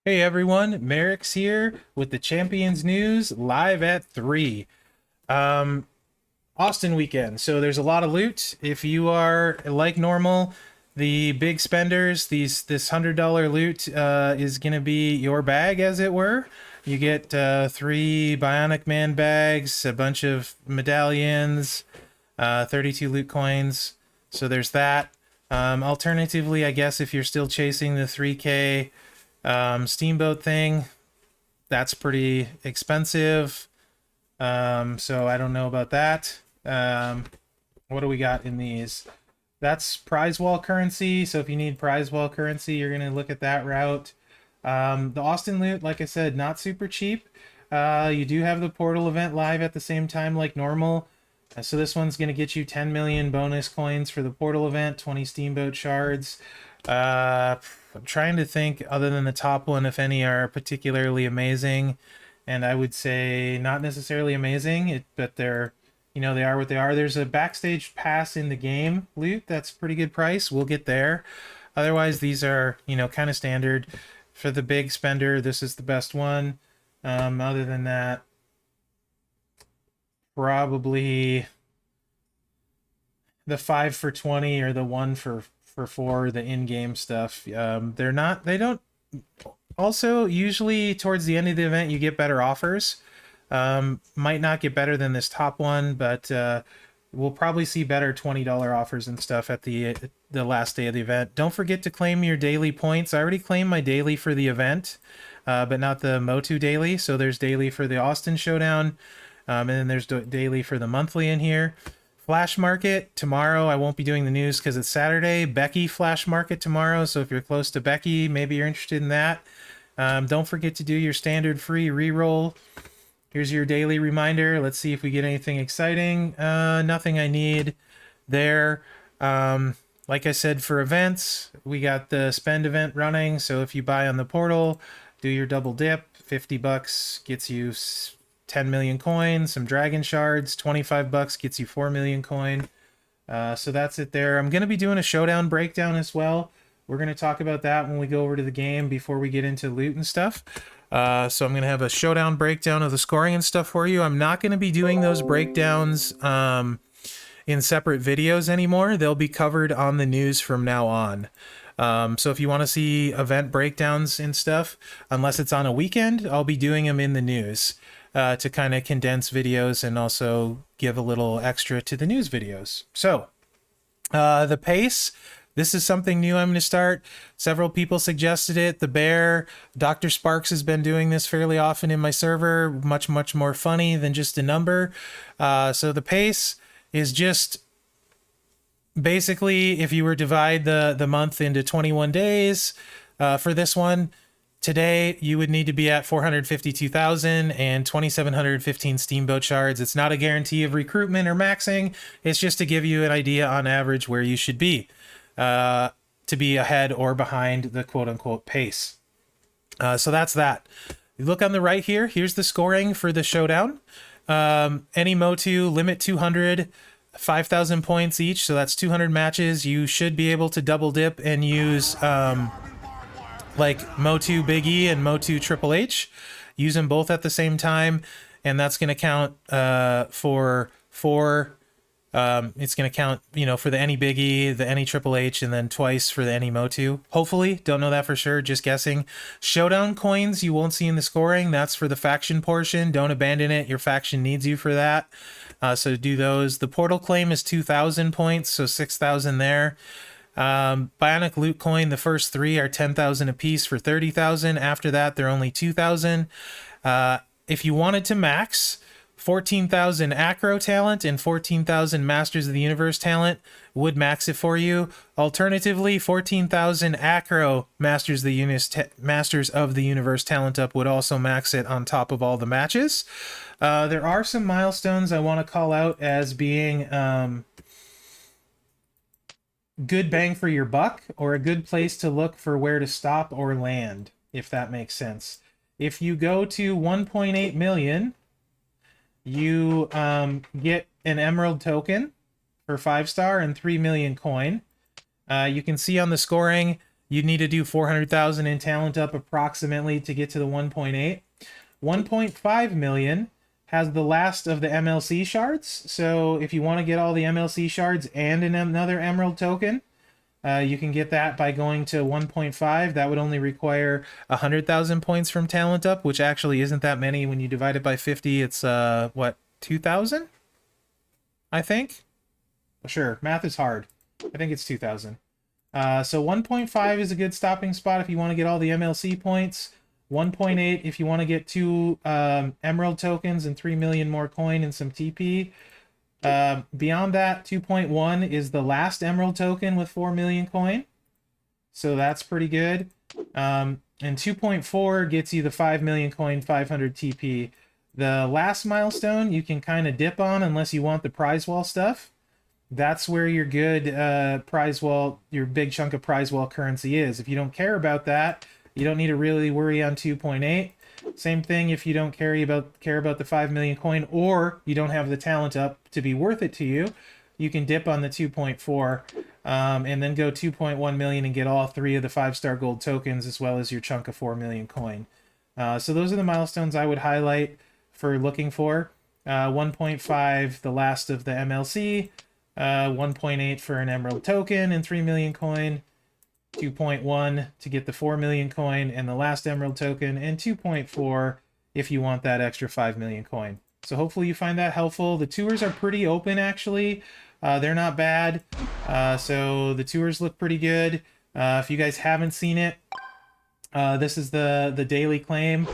Hey everyone, Mherex here with the Champions News live at 3. Um, Austin weekend, so there's a lot of loot. If you are like normal, the big spenders, this $100 loot is gonna be your bag, as it were. You get 3 Bionic Man bags, a bunch of medallions, 32 loot coins. So there's that. Alternatively, I guess if you're still chasing the 3K steamboat thing, that's pretty expensive. So I don't know about that. What do we got in these? That's prize wall currency. So if you need prize wall currency, you're going to look at that route. The Austin loot, like I said, not super cheap. You do have the portal event live at the same time like normal. So this one's going to get you 10 million bonus coins for the portal event, 20 steamboat shards. I'm trying to think, other than the top one, if any are particularly amazing. And I would say not necessarily amazing, but they're, they are what they are. There's a backstage pass in the game loot that's pretty good price. We'll get there. Otherwise, these are, kind of standard. For the big spender, this is the best one. Other than that, probably the 5 for 20 or the 1 for 4, the in-game stuff. They don't. Also, usually towards the end of the event, you get better offers. Might not get better than this top one, but we'll probably see better $20 offers and stuff at the last day of the event. Don't forget to claim your daily points. I already claimed my daily for the event, but not the Motu daily. So there's daily for the Austin Showdown, and then there's daily for the monthly in here. Flash market tomorrow. I won't be doing the news because it's Saturday. Becky flash market tomorrow. So if you're close to Becky, maybe you're interested in that. Don't forget to do your standard free reroll. Here's your daily reminder. Let's see if we get anything exciting. Nothing I need there. Like I said, for events, we got the spend event running. So if you buy on the portal, do your double dip. $50 gets you 10 million coins, some dragon shards. $25 gets you 4 million coin. So that's it there. I'm going to be doing a showdown breakdown as well. We're going to talk about that when we go over to the game before we get into loot and stuff. So I'm going to have a showdown breakdown of the scoring and stuff for you. I'm not going to be doing those breakdowns in separate videos anymore. They'll be covered on the news from now on. So if you want to see event breakdowns and stuff, unless it's on a weekend, I'll be doing them in the news to kind of condense videos and also give a little extra to the news videos. So the pace. This is something new I'm going to start. Several people suggested it. The Bear, Dr. Sparks has been doing this fairly often in my server. Much, much more funny than just a number. So the pace is just basically if you were to divide the month into 21 days for this one, today you would need to be at 452,000 and 2,715 steamboat shards. It's not a guarantee of recruitment or maxing. It's just to give you an idea on average where you should be. To be ahead or behind the quote-unquote pace. So that's that. You look on the right here. Here's the scoring for the showdown. Any Motu, limit 200, 5,000 points each. So that's 200 matches. You should be able to double dip and use like Motu Big E and Motu Triple H. Use them both at the same time. And that's going to count for 4. It's going to count, for the any biggie, the any triple H, and then twice for the any Motu. Hopefully, don't know that for sure, just guessing. Showdown coins you won't see in the scoring. That's for the faction portion. Don't abandon it. Your faction needs you for that. So do those. The portal claim is 2,000 points, so 6,000 there. Bionic loot coin, the first 3 are 10,000 apiece for 30,000. After that, they're only 2,000. If you wanted to max, 14,000 acro talent and 14,000 Masters of the Universe talent would max it for you. Alternatively, 14,000 acro Masters of the Universe talent up would also max it on top of all the matches. There are some milestones I want to call out as being good bang for your buck, or a good place to look for where to stop or land, if that makes sense. If you go to 1.8 million, you get an emerald token for 5-star and 3 million coin. You can see on the scoring, You'd need to do 400,000 in talent up approximately to get to the 1.8. 1.5 million has the last of the MLC shards. So if you want to get all the MLC shards and another emerald token, you can get that by going to 1.5. That would only require 100,000 points from talent up, which actually isn't that many. When you divide it by 50, it's what, 2,000? I think. Sure, math is hard. I think it's 2,000. So 1.5 is a good stopping spot if you want to get all the MLC points. 1.8 if you want to get 2 emerald tokens and 3 million more coin and some TP. Beyond that, 2.1 is the last emerald token with 4 million coin. So that's pretty good. And 2.4 gets you the 5 million coin, 500 TP. The last milestone you can kind of dip on unless you want the prize wall stuff. That's where your good prize wall, your big chunk of prize wall currency is. If you don't care about that, you don't need to really worry on 2.8. Same thing if you don't care about the 5 million coin, or you don't have the talent up to be worth it to you. You can dip on the 2.4 and then go 2.1 million and get all 3 of the 5-star gold tokens as well as your chunk of 4 million coin. So those are the milestones I would highlight for looking for. 1.5, the last of the MLC. 1.8 for an emerald token and 3 million coin. 2.1 to get the 4 million coin and the last emerald token, and 2.4 if you want that extra 5 million coin. So hopefully you find that helpful. The tours are pretty open, actually. They're not bad. So the tours look pretty good. If you guys haven't seen it, this is the daily claim.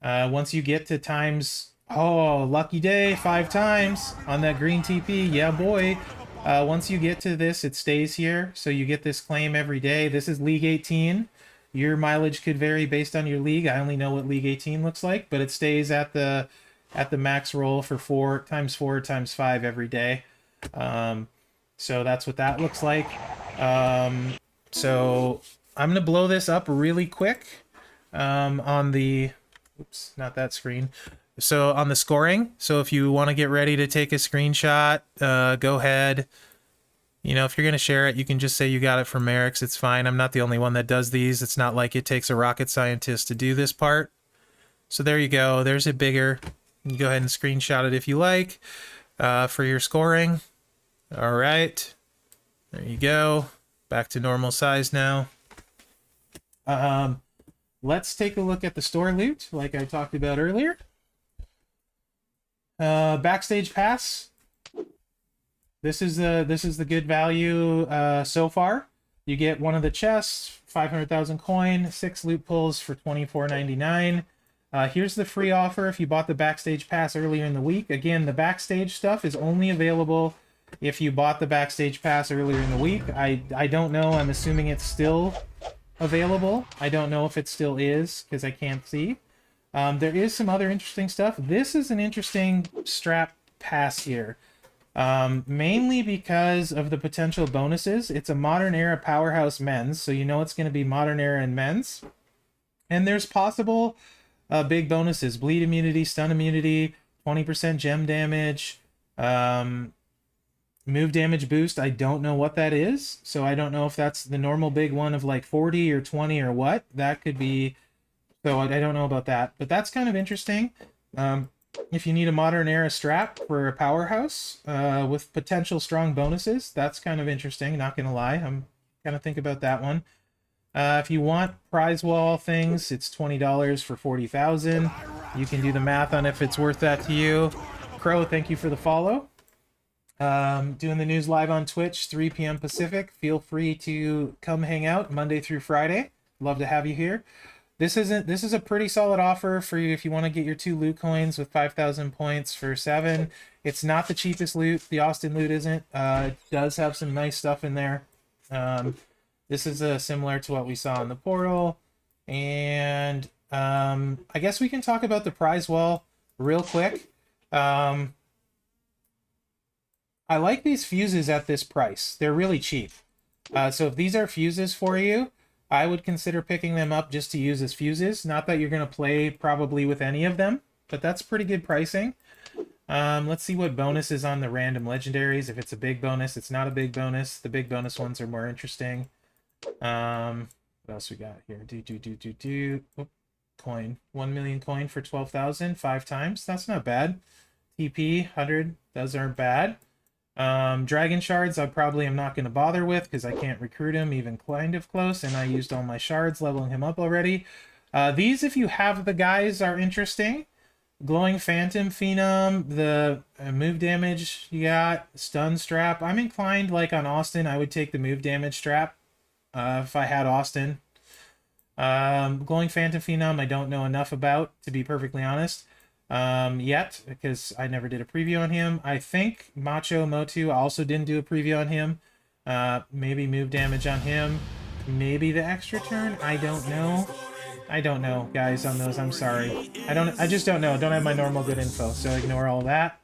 Once you get to times, oh, lucky day, 5 times on that green TP. Yeah, boy. Once you get to this, it stays here. So you get this claim every day. This is League 18. Your mileage could vary based on your league. I only know what League 18 looks like, but it stays at the max roll for 4 times 4 times 5 every day. So that's what that looks like. So I'm going to blow this up really quick on the... Oops, not that screen. So on the scoring, so if you want to get ready to take a screenshot, go ahead. You know, if you're going to share it, you can just say you got it from Mherex. It's fine. I'm not the only one that does these. It's not like it takes a rocket scientist to do this part. So there you go. There's it bigger. You can go ahead and screenshot it if you like for your scoring. All right. There you go. Back to normal size now. Let's take a look at the store loot like I talked about earlier. Backstage pass. This is the good value so far. You get one of the chests, 500,000 coin, 6 loot pulls for $24.99. Here's the free offer if you bought the backstage pass earlier in the week. Again, the backstage stuff is only available if you bought the backstage pass earlier in the week. I don't know. I'm assuming it's still available. I don't know if it still is because I can't see. There is some other interesting stuff. This is an interesting strap pass here. Mainly because of the potential bonuses. It's a modern era powerhouse men's, so you know it's going to be modern era and men's. And there's possible big bonuses. Bleed immunity, stun immunity, 20% gem damage, move damage boost. I don't know what that is, so I don't know if that's the normal big one of like 40 or 20 or what. That could be... So I don't know about that, but that's kind of interesting. If you need a modern era strap for a powerhouse with potential strong bonuses, that's kind of interesting, not gonna lie. I'm gonna think about that one. If you want prize wall things, it's $20 for 40,000. You can do the math on if it's worth that to you. Crow, thank you for the follow. Doing the news live on Twitch, 3 p.m. Pacific. Feel free to come hang out Monday through Friday. Love to have you here. This is a pretty solid offer for you if you want to get your 2 loot coins with 5,000 points for 7. It's not the cheapest loot. The Austin loot isn't. It does have some nice stuff in there. This is similar to what we saw in the portal. And I guess we can talk about the prize wall real quick. I like these fuses at this price. They're really cheap. So if these are fuses for you, I would consider picking them up just to use as fuses. Not that you're going to play probably with any of them, but that's pretty good pricing. Let's see what bonus is on the random legendaries. If it's a big bonus, it's not a big bonus. The big bonus ones are more interesting. What else we got here? Oh, coin. 1 million coin for 12,000, 5 times. That's not bad. TP 100. Those aren't bad. Dragon shards I probably am not going to bother with because I can't recruit him even kind of close, and I used all my shards leveling him up already. These, if you have the guys, are interesting. Glowing Phantom Phenom, the move damage you got, stun strap. I'm inclined, like on Austin, I would take the move damage strap if I had Austin. Glowing Phantom Phenom, I don't know enough about, to be perfectly honest, yet, because I never did a preview on him. I think Macho Motu also didn't do a preview on him. Maybe move damage on him. Maybe the extra turn. I don't know. I don't know, guys, on those. I'm sorry. I just don't know. Don't have my normal good info, so ignore all that.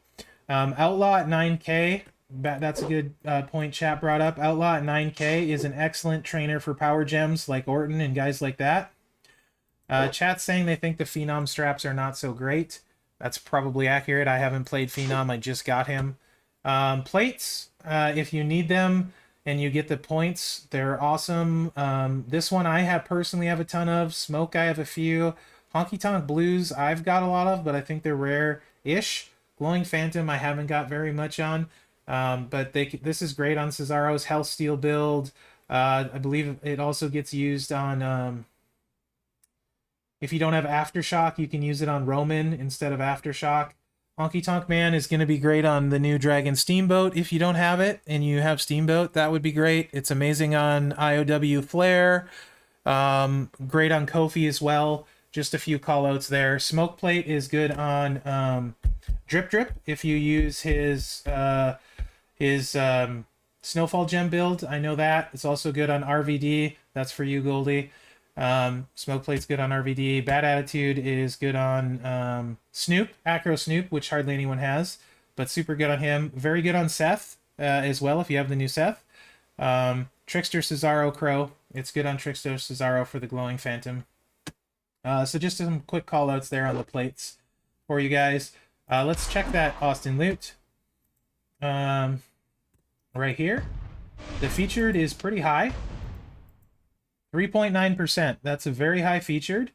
Outlaw at 9K. That's a good point chat brought up. Outlaw at 9K is an excellent trainer for power gems like Orton and guys like that. Chat's saying they think the Phenom straps are not so great. That's probably accurate. I haven't played Phenom. I just got him. Plates, if you need them and you get the points, they're awesome. This one I personally have a ton of. Smoke, I have a few. Honky Tonk Blues, I've got a lot of, but I think they're rare-ish. Glowing Phantom, I haven't got very much on. But this is great on Cesaro's Hell Steel build. I believe it also gets used on... if you don't have Aftershock, you can use it on Roman instead of Aftershock. Honky Tonk Man is going to be great on the new Dragon Steamboat. If you don't have it and you have Steamboat, that would be great. It's amazing on IOW Flare. Great on Kofi as well. Just a few callouts there. Smoke Plate is good on Drip Drip if you use his Snowfall Gem build. I know that. It's also good on RVD. That's for you, Goldie. Smoke Plate's good on RVD. Bad Attitude is good on Snoop, Acro Snoop, which hardly anyone has, but super good on him. Very good on Seth as well, if you have the new Seth. Trickster Cesaro Crow. It's good on Trickster Cesaro for the Glowing Phantom. So just some quick callouts there on the plates for you guys. Let's check that Austin loot. Right here. The featured is pretty high. 3.9%. That's a very high featured.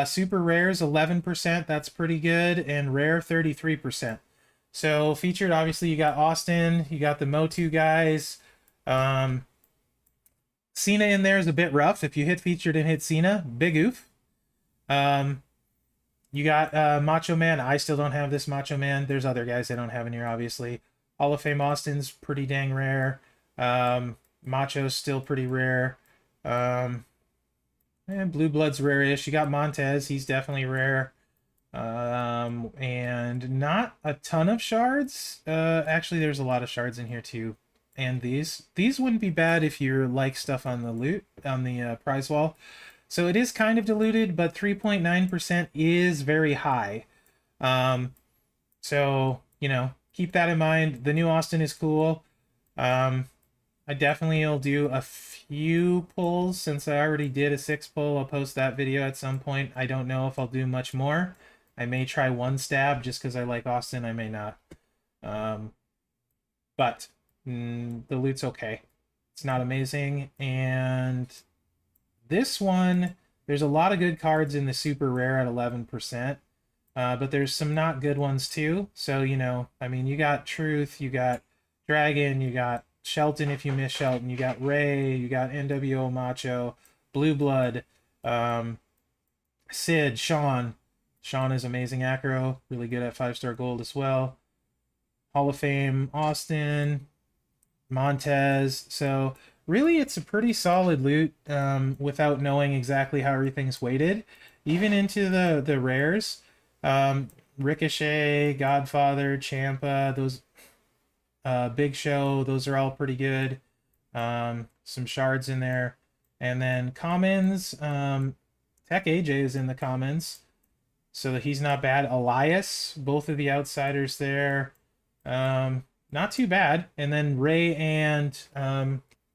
Super rares 11%. That's pretty good. And rare 33%. So featured, obviously, you got Austin. You got the Motu guys. Cena in there is a bit rough. If you hit featured and hit Cena, big oof. You got Macho Man. I still don't have this Macho Man. There's other guys I don't have in here, obviously. Hall of Fame Austin's pretty dang rare. Macho's still pretty rare. And Blue Blood's rare-ish. You got Montez, he's definitely rare. And not a ton of shards. Actually, there's a lot of shards in here too. And these wouldn't be bad if you like stuff on the loot, on the prize wall. So it is kind of diluted, but 3.9% is very high. So, you know, keep that in mind. The new Austin is cool. I definitely will do a few pulls since I already did a 6 pull. I'll post that video at some point. I don't know if I'll do much more. I may try one stab just because I like Austin. I may not. But the loot's okay. It's not amazing. And this one, there's a lot of good cards in the super rare at 11%. But there's some not good ones too. So, you know, I mean, you got Truth, you got Dragon, you got Shelton if you miss Shelton, you got Ray, you got NWO Macho, Blue Blood, Sid, Sean. Sean is amazing acro, really good at 5-star gold as well. Hall of Fame Austin, Montez. So really it's a pretty solid loot without knowing exactly how everything's weighted. Even into the rares. Ricochet, Godfather, Ciampa, those Big Show, those are all pretty good. Some shards in there. And then commons, Tech AJ is in the commons, so he's not bad. Elias, both of the outsiders there. Not too bad. And then Ray and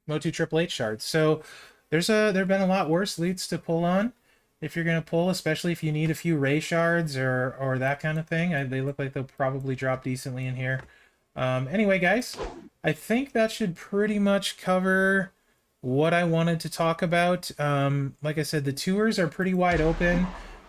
Motu Triple H shards. So there have been a lot worse loots to pull on if you're going to pull, especially if you need a few Ray shards or that kind of thing. They look like they'll probably drop decently in here. Anyway, guys, I think that should pretty much cover what I wanted to talk about. Like I said, the tours are pretty wide open.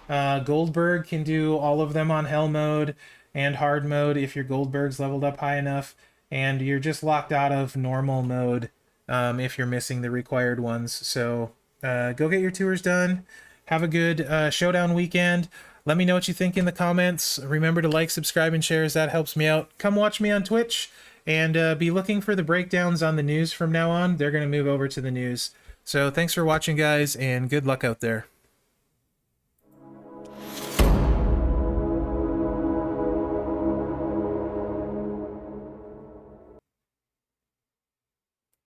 Goldberg can do all of them on hell mode and hard mode if your Goldberg's leveled up high enough, and you're just locked out of normal mode if you're missing the required ones. So go get your tours done. Have a good Showdown weekend. Let me know what you think in the comments. Remember to like, subscribe, and share as that helps me out. Come watch me on Twitch and be looking for the breakdowns on the news from now on. They're going to move over to the news. So thanks for watching, guys, and good luck out there.